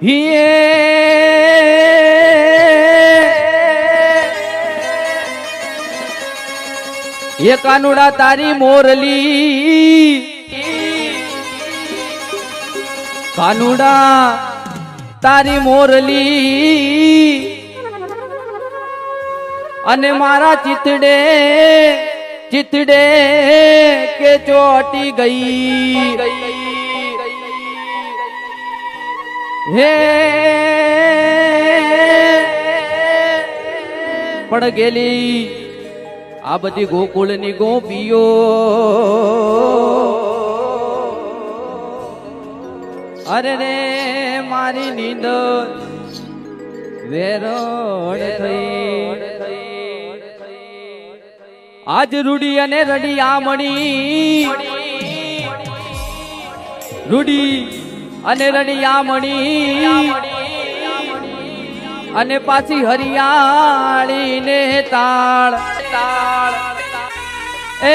ये कानुड़ा तारी मोरली कानुड़ा तारी मोरली अने मारा चितड़े चितड़े के चोटी गई हे पड़ गेली आ बधी गोकुल नी गोपीओ अरे रे मारी नींद वेरोण थई आज रूडी अने रडियामणी रूडी अने रडियामणी अने पाછી हरियाળી ने ताळ ताळ ए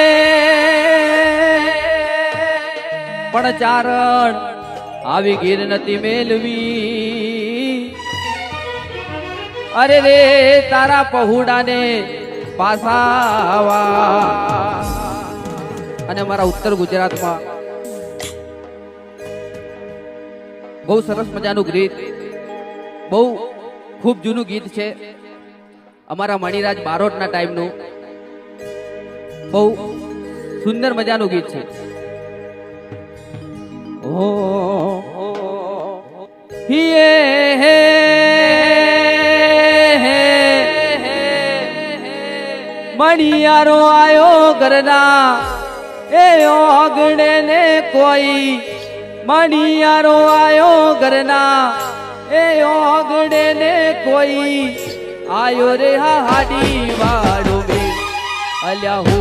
पण चारण आवी गीर नती मेलवी अरे रे तारा पहुड़ा ने पासावा अने मारा उत्तर गुजरात में बहु सरस मजानु गीत बहु खूब जूनू गीत है अमारा मणिराज बारोट ना टाइम नु बहु सुंदर मजानु गीत है मणियारो आयो घरना ए ओगणे ने कोई मणियारो आयो घरना ए ओगणे ने कोई आयो रे हाडी वाड़ो में अल्या हो